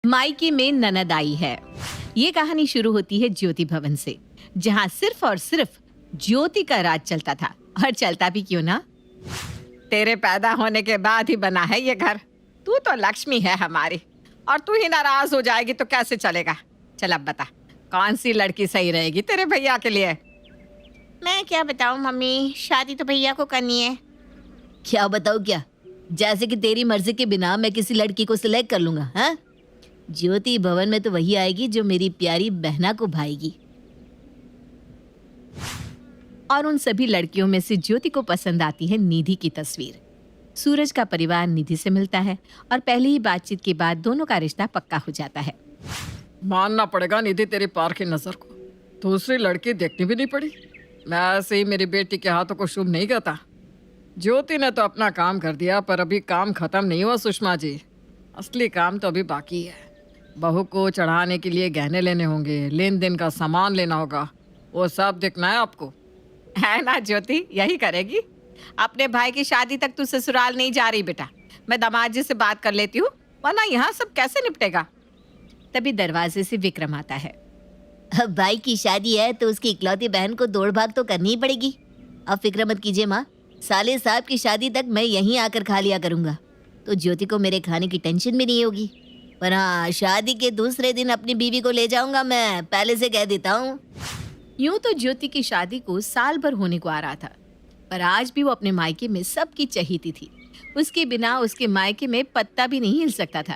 मायके में ननद आई है। ये कहानी शुरू होती है ज्योति भवन से, जहाँ सिर्फ और सिर्फ ज्योति का राज चलता था। और चलता भी क्यों ना, तेरे पैदा होने के बाद ही बना है ये घर। तू तो लक्ष्मी है हमारी, और तू ही नाराज हो जाएगी तो कैसे चलेगा। चल अब बता, कौन सी लड़की सही रहेगी तेरे भैया के लिए। मैं क्या बताऊं मम्मी, शादी तो भैया को करनी है। क्या बताऊं क्या? जैसे कि तेरी मर्जी के बिना मैं किसी लड़की को सिलेक्ट कर लूंगा। हाँ, ज्योति भवन में तो वही आएगी जो मेरी प्यारी बहना को भाएगी। और उन सभी लड़कियों में से ज्योति को पसंद आती है निधि की तस्वीर। सूरज का परिवार निधि से मिलता है और पहली ही बातचीत के बाद दोनों का रिश्ता पक्का हो जाता है। मानना पड़ेगा निधि, तेरी पार की नजर को दूसरी लड़की देखनी भी नहीं पड़ी। मैं ऐसे ही मेरी बेटी के हाथों को शुभ नहीं कहता। ज्योति ने तो अपना काम कर दिया, पर अभी काम खत्म नहीं हुआ सुषमा जी। असली काम तो अभी बाकी है। बहू को चढ़ाने के लिए गहने लेने होंगे, लेन देन का सामान लेना होगा, वो सब देखना है आपको। है ना ज्योति, यही करेगी। अपने भाई की शादी तक तू ससुराल नहीं जा रही बेटा। मैं दामाद जी से बात कर लेती हूँ, वरना यहाँ सब कैसे निपटेगा। तभी दरवाजे से विक्रम आता है। अब भाई की शादी है तो उसकी इकलौती बहन को दौड़ भाग तो करनी ही पड़ेगी। अब फिक्र मत कीजिए माँ, साले साहब की शादी तक मैं यहीं आकर खा लिया करूंगा, तो ज्योति को मेरे खाने की टेंशन भी नहीं होगी। पर हाँ, शादी के दूसरे दिन अपनी बीवी को ले जाऊंगा, मैं पहले से कह देता हूँ। यूं तो ज्योति की शादी को साल भर होने को आ रहा था, पर आज भी वो अपने मायके में सबकी चहीती थी। उसके बिना उसके मायके में पत्ता भी नहीं हिल सकता था।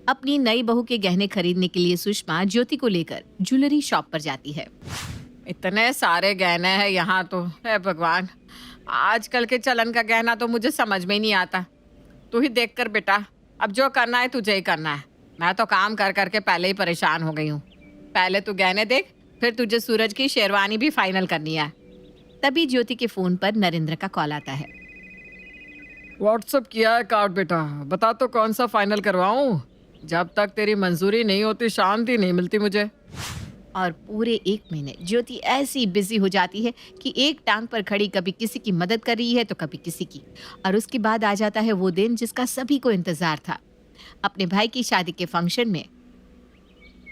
अपनी नई बहू के गहने खरीदने के लिए सुषमा ज्योति को लेकर ज्वेलरी शॉप पर जाती है। इतने सारे गहने हैं यहाँ तो, हे भगवान। आजकल के चलन का गहना तो मुझे समझ में ही नहीं आता। तू ही देख कर बेटा, अब जो करना है तुझे ही करना है। मैं तो काम कर करके पहले ही परेशान हो गई हूँ। पहले तू गहने देख, फिर तुझे सूरज की शेरवानी भी फाइनल करनी है। तभी ज्योति के फोन पर नरेंद्र का कॉल आता है। व्हाट्सअप किया है कार्ड बेटा, बता तो कौन सा फाइनल करवाऊँ। जब तक तेरी मंजूरी नहीं होती शांति नहीं मिलती मुझे। और पूरे 1 महीने ज्योति ऐसी बिजी हो जाती है कि एक टांग पर खड़ी कभी किसी की मदद कर रही है तो कभी किसी की। और उसके बाद आ जाता है वो दिन जिसका सभी को इंतजार था। अपने भाई की शादी के फंक्शन में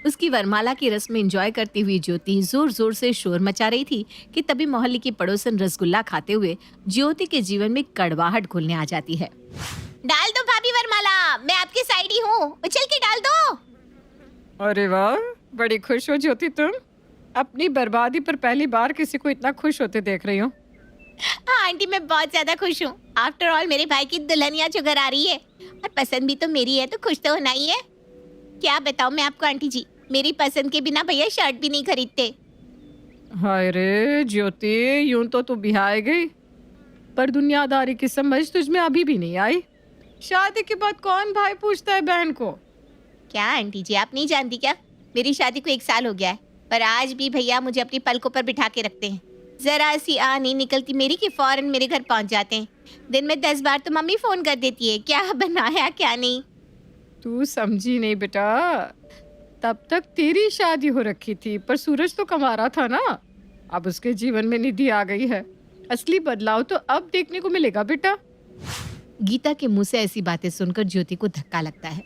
उसकी वरमाला की रस्म एंजॉय करती हुई ज्योति जोर जोर से शोर मचा रही थी कि तभी मोहल्ले की पड़ोसन रसगुल्ला खाते हुए ज्योति के जीवन में कड़वाहट घुलने आ जाती है। डाल दो भाभी वरमाला, मैं आपकी साइड ही हूँ, उछल के डाल दो। अरे वाह, बड़ी खुश हो ज्योति तुम। अपनी बर्बादी पर पहली बार किसी को इतना खुश होते देख रही हो। हाँ आंटी, मैं बहुत ज्यादा खुश हूँ। आफ्टर ऑल मेरे भाई की दुल्हनिया जो घर आ रही है, और पसंद भी तो मेरी है, तो खुश तो होना ही है। क्या बताऊँ मैं आपको आंटी जी, मेरी पसंद के बिना भैया शर्ट भी नहीं खरीदते। हाय रे ज्योति, यूं तो तू बिहार गई, पर दुनियादारी की समझ तुझमें अभी भी नहीं आई। शादी के बाद कौन भाई पूछता है बहन को। क्या आंटी जी, आप नहीं जानती क्या? मेरी शादी को 1 साल हो गया है, पर आज भी भैया मुझे अपनी पलकों पर बिठा के रखते हैं। जरा सी आ नहीं निकलती मेरी कि फौरन मेरे घर पहुंच जाते हैं। दिन में 10 बार तो मम्मी फोन कर देती है, क्या बनाया क्या नहीं। तू समझी नहीं बेटा, तब तक तेरी शादी हो रखी थी, पर सूरज तो कमा रहा था ना। अब उसके जीवन में निधि आ गई है। असली बदलाव तो अब देखने को मिलेगा बेटा। गीता के मुंह से ऐसी बातें सुनकर ज्योति को धक्का लगता है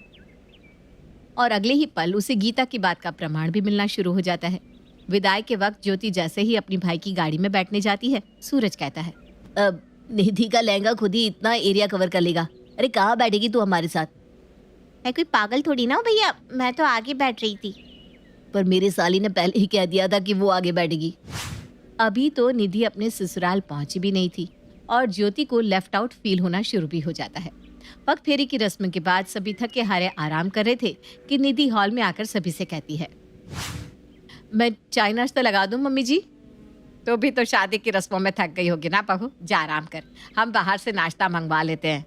और अगले ही पल उसे गीता की बात का प्रमाण भी मिलना शुरू हो जाता है। विदाई के वक्त ज्योति जैसे ही अपनी भाई की गाड़ी में बैठने जाती है, सूरज कहता है, अब निधि का लहंगा खुद ही इतना एरिया कवर कर लेगा। अरे कहाँ बैठेगी तू हमारे साथ? मैं कोई पागल थोड़ी ना हूँ भैया, मैं तो आगे बैठ रही थी। पर मेरी साली ने पहले ही कह दिया था कि वो आगे बैठेगी। अभी तो निधि अपने ससुराल पहुंची भी नहीं थी और ज्योति को लेफ्ट आउट फील होना शुरू भी हो जाता है। वक्त फेरी की रस्म के बाद सभी थके हारे आराम कर रहे थे कि निधि हॉल में आकर सभी से कहती है, मैं चाय नाश्ता लगा दूं मम्मी जी। तो भी तो शादी की रस्मों में थक गई होगी ना बहू, जा आराम कर, हम बाहर से नाश्ता मंगवा लेते हैं।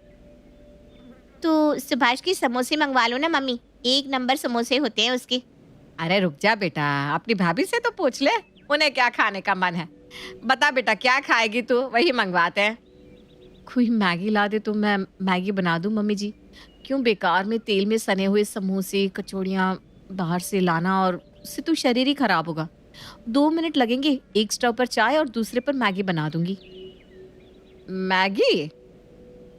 तो सुभाष की समोसे मंगवा लो ना मम्मी, 1 नंबर समोसे होते हैं उसके। अरे रुक जा बेटा, अपनी भाभी से तो पूछ ले उन्हें क्या खाने का मन है। बता बेटा क्या खाएगी तू, वही मंगवाते हैं। कोई मैगी ला दे तो मैं मैगी बना दूं मम्मी जी। क्यों बेकार में तेल में सने हुए समोसे कचौड़ियाँ बाहर से लाना, और उससे तो शरीर ही खराब होगा। 2 मिनट लगेंगे, एक स्टोव पर चाय और दूसरे पर मैगी बना दूंगी। मैगी?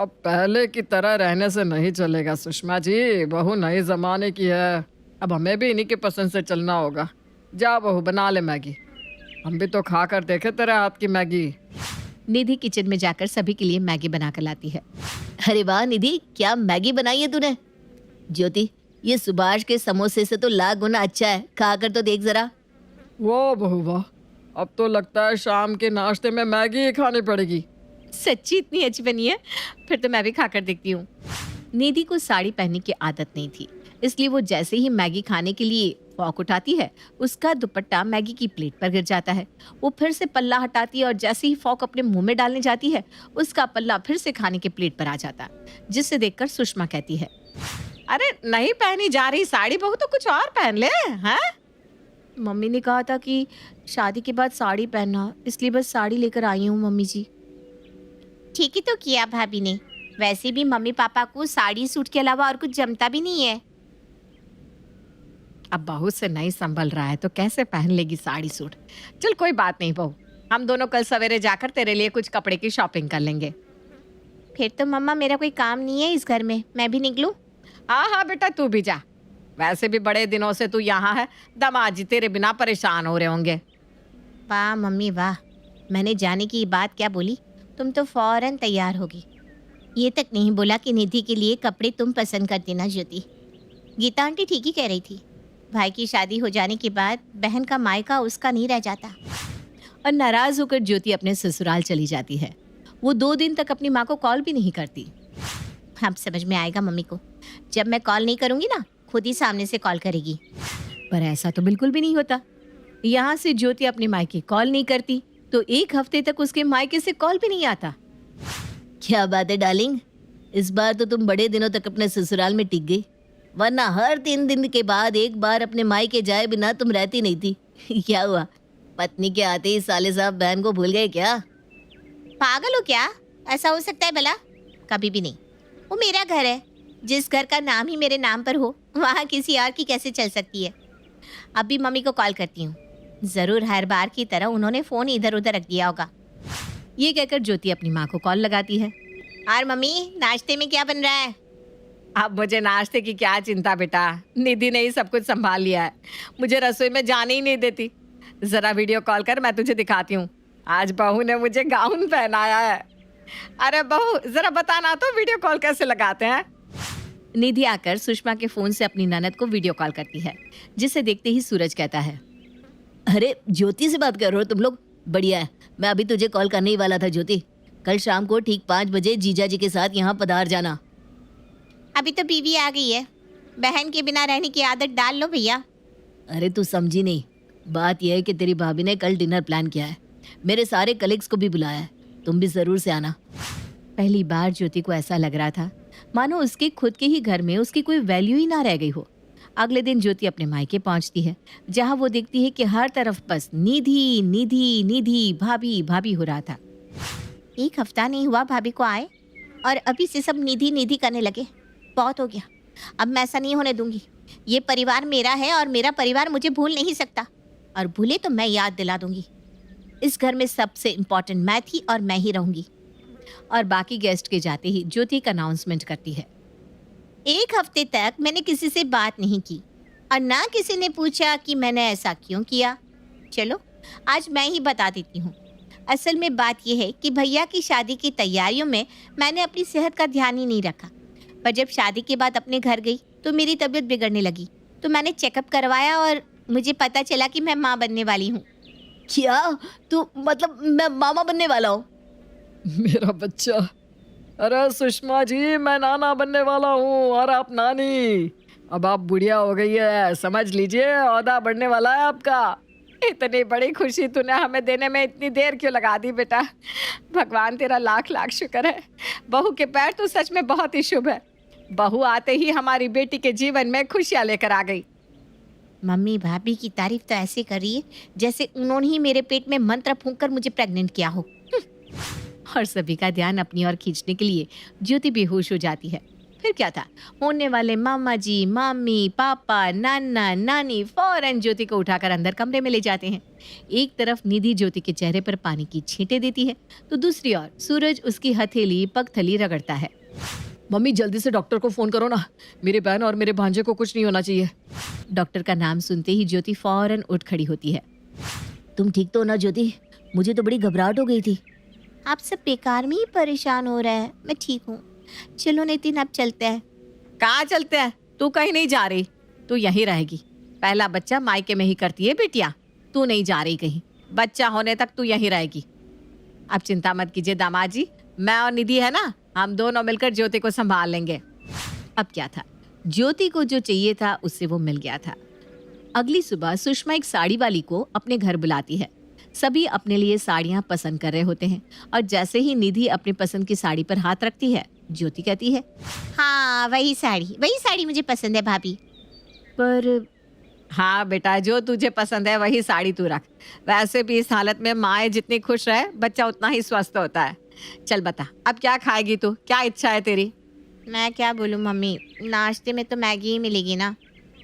अब पहले की तरह रहने से नहीं चलेगा सुषमा जी, बहू नए जमाने की है। अब हमें भी इन्हीं के पसंद से चलना होगा। जा बहू बना ले मैगी, हम भी तो खा कर देखे तेरे हाथ की मैगी। निधि किचन में जाकर सभी के लिए मैगी बनाकर लाती है। अरे वाह निधि, क्या मैगी बनाई है तूने। ज्योति, ये सुभाष के समोसे से तो लाख गुना अच्छा है, खाकर तो देख जरा। वाह बहू वाह, अब तो लगता है शाम के नाश्ते में मैगी ही खानी पड़ेगी। सच्ची इतनी अच्छी बनी है, फिर तो मैं भी खाकर देखती हूँ। निधि को साड़ी पहनने की आदत नहीं थी, इसलिए वो जैसे ही मैगी खाने के लिए फॉक उठाती है, उसका दुपट्टा मैगी की प्लेट पर गिर जाता है। वो फिर से पल्ला हटाती है और जैसे ही फॉक अपने मुंह में डालने जाती है, उसका पल्ला फिर से खाने के प्लेट पर आ जाता है, जिससे देखकर सुषमा कहती है, अरे नहीं पहनी जा रही साड़ी बहू तो कुछ और पहन ले। हैं? मम्मी ने कहा था कि शादी के बाद साड़ी पहनना, इसलिए बस साड़ी लेकर आई हूँ मम्मी जी। ठीक ही तो किया भाभी ने। वैसे भी मम्मी पापा को साड़ी सूट के अलावा और कुछ जमता भी नहीं है। अब बहू से नहीं संभल रहा है तो कैसे पहन लेगी साड़ी सूट। चल कोई बात नहीं बहू, हम दोनों कल सवेरे जाकर तेरे लिए कुछ कपड़े की शॉपिंग कर लेंगे। फिर तो मम्मा मेरा कोई काम नहीं है इस घर में, मैं भी निकलूं? हाँ हाँ बेटा, तू भी जा। वैसे भी बड़े दिनों से तू यहाँ है, दामाद जी तेरे बिना परेशान हो रहे होंगे। वाह मम्मी वाह, मैंने जाने की बात क्या बोली, तुम तो फौरन तैयार होगी। ये तक नहीं बोला कि निधि के लिए कपड़े तुम पसंद कर देना ज्योति। गीता आंटी ठीक ही कह रही थी, भाई की शादी हो जाने के बाद बहन का मायका उसका नहीं रह जाता। और नाराज होकर ज्योति अपने ससुराल चली जाती है। वो 2 दिन तक अपनी माँ को कॉल भी नहीं करती। अब समझ में आएगा मम्मी को, जब मैं कॉल नहीं करूँगी ना, खुद ही सामने से कॉल करेगी। पर ऐसा तो बिल्कुल भी नहीं होता। यहाँ से ज्योति अपने मायके कॉल नहीं करती तो 1 हफ्ते तक उसके मायके से कॉल भी नहीं आता। क्या बात है डार्लिंग, इस बार तो तुम बड़े दिनों तक अपने ससुराल में टिक गई, वरना हर 3 दिन के बाद एक बार अपने मायके जाए बिना तुम रहती नहीं थी। क्या हुआ, पत्नी के आते ही साले साहब बहन को भूल गए क्या? पागल हो क्या? ऐसा हो सकता है भला? कभी भी नहीं। वो मेरा घर है, जिस घर का नाम ही मेरे नाम पर हो वहाँ किसी और की कैसे चल सकती है। अभी मम्मी को कॉल करती हूँ, ज़रूर हर बार की तरह उन्होंने फ़ोन इधर उधर रख दिया होगा। ये कहकर ज्योति अपनी माँ को कॉल लगाती है। और मम्मी, नाश्ते में क्या बन रहा है? अब मुझे नाश्ते की क्या चिंता बेटा, निधि ने ही सब कुछ संभाल लिया है। मुझे रसोई में जाने ही नहीं देती। जरा वीडियो कॉल कर, मैं तुझे दिखाती हूँ। आज बहू ने मुझे गाउन पहनाया है। अरे बहू जरा बताना तो वीडियो कॉल कैसे लगाते हैं। निधि आकर सुषमा के फोन से अपनी ननद को वीडियो कॉल करती है, जिसे देखते ही सूरज कहता है, अरे ज्योति से बात कर रहे हो तुम लोग? बढ़िया है, मैं अभी तुझे कॉल करने ही वाला था ज्योति। कल शाम को ठीक 5 बजे जीजा जी के साथ यहाँ पधार जाना। अभी तो बीवी आ गई है, बहन के बिना रहने की आदत डाल लो भैया। अरे तू समझी नहीं, बात यह है कि तेरी भाभी ने कल डिनर प्लान किया है, मेरे सारे कलीग्स को भी बुलाया है, तुम भी जरूर से आना। पहली बार ज्योति को ऐसा लग रहा था मानो उसके खुद के ही घर में उसकी कोई वैल्यू ही ना रह गई हो। अगले दिन ज्योति अपने मायके पहुंचती है, जहां वो देखती है कि हर तरफ बस निधि निधि निधि भाभी भाभी हो रहा था। 1 हफ्ता नहीं हुआ भाभी को आए और अभी से सब निधि निधि करने लगे। बहुत हो गया, अब मैं ऐसा नहीं होने दूंगी। ये परिवार मेरा है और मेरा परिवार मुझे भूल नहीं सकता, और भूले तो मैं याद दिला दूंगी। इस घर में सबसे इम्पोर्टेंट मैं थी और मैं ही रहूंगी। और बाकी गेस्ट के जाते ही ज्योति एक अनाउंसमेंट करती है। 1 हफ्ते तक मैंने किसी से बात नहीं की और ना किसी ने पूछा कि मैंने ऐसा क्यों किया। चलो आज मैं ही बता देती हूँ। असल में बात यह है कि भैया की शादी की तैयारियों में मैंने अपनी सेहत का ध्यान ही नहीं रखा, पर जब शादी के बाद अपने घर गई तो मेरी तबीयत बिगड़ने लगी, तो मैंने चेकअप करवाया और मुझे पता चला कि मैं माँ बनने वाली हूँ। क्या तू मतलब मैं मामा बनने वाला हूँ? मेरा बच्चा, अरे सुषमा जी मैं नाना बनने वाला हूँ और आप नानी। अब आप बुढ़िया हो गई है, समझ लीजिए ओहदा बढ़ने वाला है आपका। इतनी बड़ी खुशी तूने हमें देने में इतनी देर क्यों लगा दी बेटा। भगवान तेरा लाख लाख शुक्र है। बहू के पैर तो सच में बहुत ही शुभ है। बहू आते ही हमारी बेटी के जीवन में खुशियाँ लेकर आ गई। मम्मी भाभी की तारीफ तो ऐसे कर रही है जैसे उन्होंने ही मेरे पेट में मंत्र फूंक कर मुझे प्रेग्नेंट किया हो। और सभी का ध्यान अपनी ओर खींचने के लिए ज्योति बेहोश हो जाती है। फिर क्या था, होने वाले मामा जी, मामी, पापा, नाना, नानी फौरन ज्योति को उठाकर अंदर कमरे में ले जाते हैं। एक तरफ निधि ज्योति के चेहरे पर पानी की छींटे देती है तो दूसरी ओर सूरज उसकी हथेली पगथली रगड़ता है। मम्मी जल्दी से डॉक्टर को फोन करो ना, मेरी बहन और मेरे भांजे को कुछ नहीं होना चाहिए। डॉक्टर का नाम सुनते ही ज्योति फौरन उठ खड़ी होती है। तुम ठीक तो हो ना ज्योति? मुझे तो बड़ी घबराहट हो गई थी। आप सब बेकार में ही परेशान हो रहे हैं, मैं ठीक हूँ। चलो नितिन अब चलते हैं। कहाँ चलते हैं? तू कहीं नहीं जा रही, तू यहीं रहेगी। पहला बच्चा मायके में ही करती है बिटिया, तू नहीं जा रही कहीं। बच्चा होने तक तू यहीं रहेगी। अब चिंता मत कीजिए दामाद जी, मैं और निधि है ना, हम दोनों मिलकर ज्योति को संभाल लेंगे। अब क्या था, ज्योति को जो चाहिए था उससे वो मिल गया था। अगली सुबह सुषमा एक साड़ी वाली को अपने घर बुलाती है। सभी अपने लिए साड़ियां पसंद कर रहे होते हैं और जैसे ही निधि अपनी पसंद की साड़ी पर हाथ रखती है, ज्योति कहती है, हाँ वही साड़ी मुझे पसंद है भाभी। पर हाँ बेटा, जो तुझे पसंद है वही साड़ी तू रख। वैसे भी इस हालत में माँ जितनी खुश रहे बच्चा उतना ही स्वस्थ होता है। चल बता, अब क्या खाएगी तू? क्या इच्छा है तेरी? मैं क्या बोलूँ मम्मी, नाश्ते में तो मैगी ही मिलेगी ना।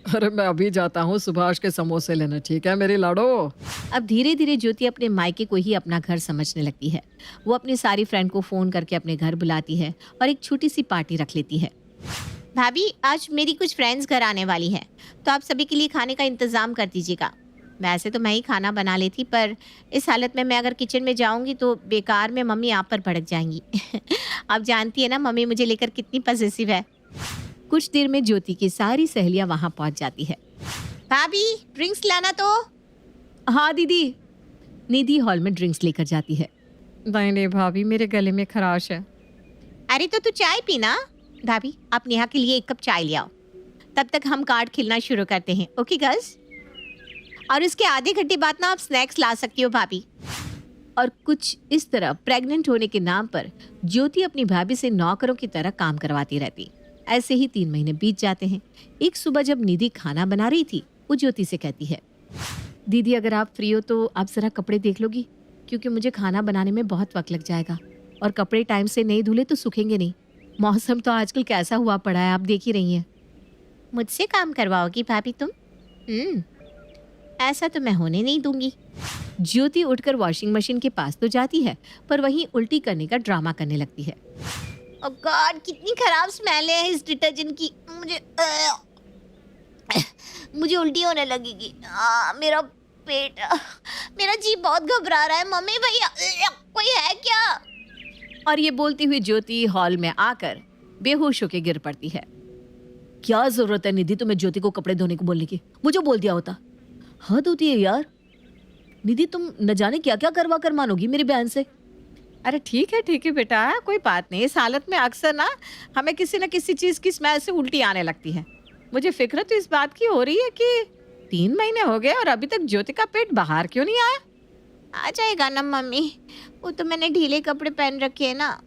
अरे मैं अभी जाता हूँ सुभाष के समोसे लेने, ठीक है मेरी लाडो? अब धीरे धीरे ज्योति अपने मायके को ही अपना घर समझने लगती है। वो अपनी सारी फ्रेंड को फोन करके अपने घर बुलाती है और एक छोटी सी पार्टी रख लेती है। भाभी आज मेरी कुछ फ्रेंड्स घर आने वाली हैं, तो आप सभी के लिए खाने का इंतज़ाम कर दीजिएगा। वैसे तो मैं ही खाना बना लेती, पर इस हालत में मैं अगर किचन में जाऊंगी तो बेकार में मम्मी आप पर भड़क जाएंगी। आप जानती है ना मम्मी मुझे लेकर कितनी पॉसेसिव है। कुछ देर में ज्योति की सारी सहेलियां वहां पहुंच जाती है। भाभी ड्रिंक्स लाना तो। हाँ दीदी। निधि हॉल में ड्रिंक्स लेकर जाती है। नहीं नहीं भाभी, मेरे गले में खराश है। अरे तो तू चाय पीना। भाभी आप नेहा के लिए एक कप चाय ले आओ, तब तक हम कार्ड खेलना शुरू करते हैं। Okay girls? और उसके आधे घंटे बाद ना आप स्नैक्स ला सकती हो भाभी। और कुछ इस तरह प्रेग्नेंट होने के नाम पर ज्योति अपनी भाभी से नौकरों की तरह काम करवाती रहती। ऐसे ही 3 महीने बीत जाते हैं। एक सुबह जब निधि खाना बना रही थी, वो ज्योति से कहती है, दीदी अगर आप फ्री हो तो आप जरा कपड़े देख लोगी, क्योंकि मुझे खाना बनाने में बहुत वक्त लग जाएगा और कपड़े टाइम से नहीं धुले तो सूखेंगे नहीं। मौसम तो आजकल कैसा हुआ पड़ा है, आप देख ही रही हैं। मुझसे काम करवाओगी भाभी तुम? ऐसा तो मैं होने नहीं दूंगी। ज्योति उठकर वॉशिंग मशीन के पास तो जाती है, पर वहीं उल्टी करने का ड्रामा करने लगती है। ओह गॉड, कितनी खराब स्मेल है इस डिटर्जेंट की। मुझे उल्टी होने लगेगी। मेरा पेट, मेरा जी बहुत घबरा रहा है। मम्मी भैया कोई है क्या? और ये बोलती हुई ज्योति हॉल में आकर बेहोश होकर गिर पड़ती है। क्या जरूरत है निधि तुम्हें ज्योति को कपड़े धोने को बोलने की? मुझे बोल दिया होता। हद होती है यार। निधि तुम न जाने क्या क्या करवा कर मानोगी मेरी बहन से। अरे ठीक है बेटा, कोई बात नहीं। इस हालत में अक्सर ना हमें किसी न किसी चीज़ की स्मेल से उल्टी आने लगती है। मुझे फिक्र तो इस बात की हो रही है कि 3 महीने हो गए और अभी तक ज्योति का पेट बाहर क्यों नहीं आया? आ जाएगा ना मम्मी, वो तो मैंने ढीले कपड़े पहन रखे हैं ना,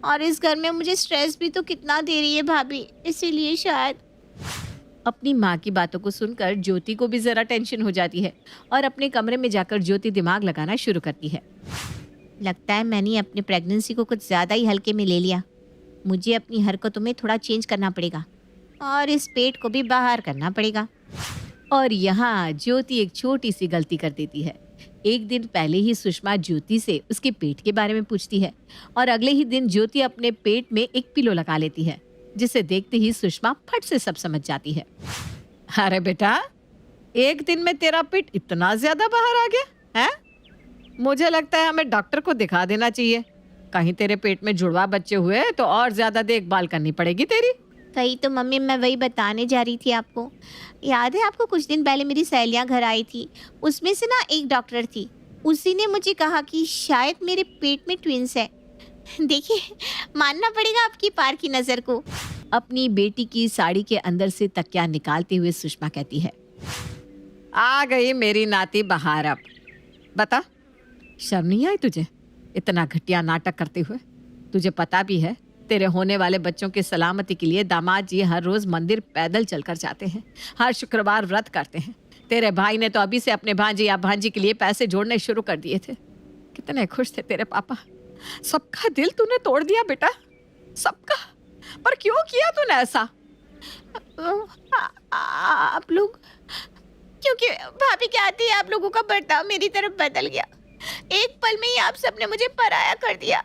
और इस घर में मुझे स्ट्रेस भी तो कितना दे रही है भाभी, इसीलिए शायद। अपनी माँ की बातों को सुनकर ज्योति को भी जरा टेंशन हो जाती है और अपने कमरे में जाकर ज्योति दिमाग लगाना शुरू करती है। लगता है मैंने अपनी प्रेगनेंसी को कुछ ज़्यादा ही हल्के में ले लिया। मुझे अपनी हरकतों में थोड़ा चेंज करना पड़ेगा और इस पेट को भी बाहर करना पड़ेगा। और यहाँ ज्योति एक छोटी सी गलती कर देती है। एक दिन पहले ही सुषमा ज्योति से उसके पेट के बारे में पूछती है और अगले ही दिन ज्योति अपने पेट में एक पिलो लगा लेती है, जिसे देखते ही सुषमा फट से सब समझ जाती है। अरे बेटा, एक दिन में तेरा पेट इतना ज्यादा बाहर आ गया है? मुझे लगता है हमें डॉक्टर को दिखा देना चाहिए। कहीं तेरे पेट में जुड़वा बच्चे हुए तो और ज्यादा देखभाल करनी पड़ेगी तेरी। वही तो मम्मी, मैं वही बताने जा रही थी आपको। याद है आपको कुछ दिन पहले मेरी सहेलियां घर आई थी, उसमें से ना एक डॉक्टर थी, उसी ने मुझे कहा कि शायद मेरे पेट में ट्विंस है। देखिए, मानना पड़ेगा आपकी पार की नज़र को। अपनी बेटी की साड़ी के अंदर से तकिया निकालते हुए सुषमा कहती है, आ गई मेरी नाती बाहर। अब बता, शर्म नहीं आई तुझे इतना घटिया नाटक करते हुए? तुझे पता भी है तेरे होने वाले बच्चों की सलामती के लिए दामाद जी हर रोज मंदिर पैदल चलकर जाते हैं, हर शुक्रवार व्रत करते हैं। तेरे भाई ने तो अभी से अपने भांजे या भांजी के लिए पैसे जोड़ने शुरू कर दिए थे। कितने खुश थे तेरे पापा। सबका दिल तूने तोड़ दिया बेटा, सबका। पर क्यों किया तूने ऐसा? आप लोग, क्योंकि भाभी कहती है आप लोगों का बर्ताव मेरी तरफ बदल गया। एक पल में ही आप सबने मुझे पराया कर दिया।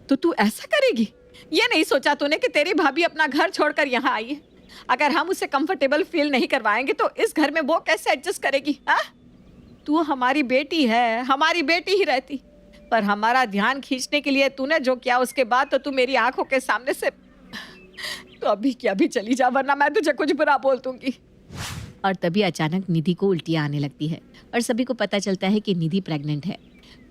तो तू ऐसा करेगी? ये नहीं सोचा तूने कि तेरी भाभी अपना घर छोड़कर यहाँ आई है। अगर हम उसे कंफर्टेबल फील नहीं करवाएंगे तो इस घर में वो कैसे एडजस्ट करेगी? हाँ, तू हमारी बेटी है, हमारी बेटी ही रहती, पर हमारा ध्यान खींचने के लिए तूने जो किया उसके बाद तो तू मेरी आंखों के सामने से तो अभी क्या भी चली जा, वरना मैं तुझे कुछ बुरा बोल दूंगी। और तभी अचानक निधि को उल्टियां आने लगती है और सभी को पता चलता है कि निधि प्रेग्नेंट है।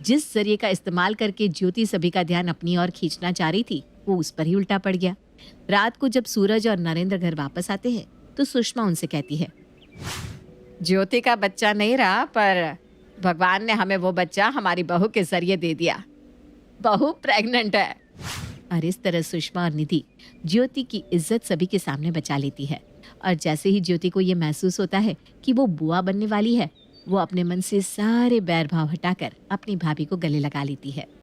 जिस जरिए का इस्तेमाल करके ज्योति सभी का ध्यान अपनी ओर खींचना चाह रही थी वो उस पर ही उल्टा पड़ गया। रात को जब सूरज और नरेंद्र घर वापस आते हैं तो सुषमा उनसे कहती है, ज्योति का बच्चा नहीं रहा, पर भगवान ने हमें वो बच्चा हमारी बहू के जरिए दे दिया। बहू प्रेग्नेंट है। और इस तरह सुषमा और निधि ज्योति की इज्जत सभी के सामने बचा लेती है। और जैसे ही ज्योति को ये महसूस होता है कि वो बुआ बनने वाली है, वो अपने मन से सारे बैर भाव हटाकर अपनी भाभी को गले लगा लेती है।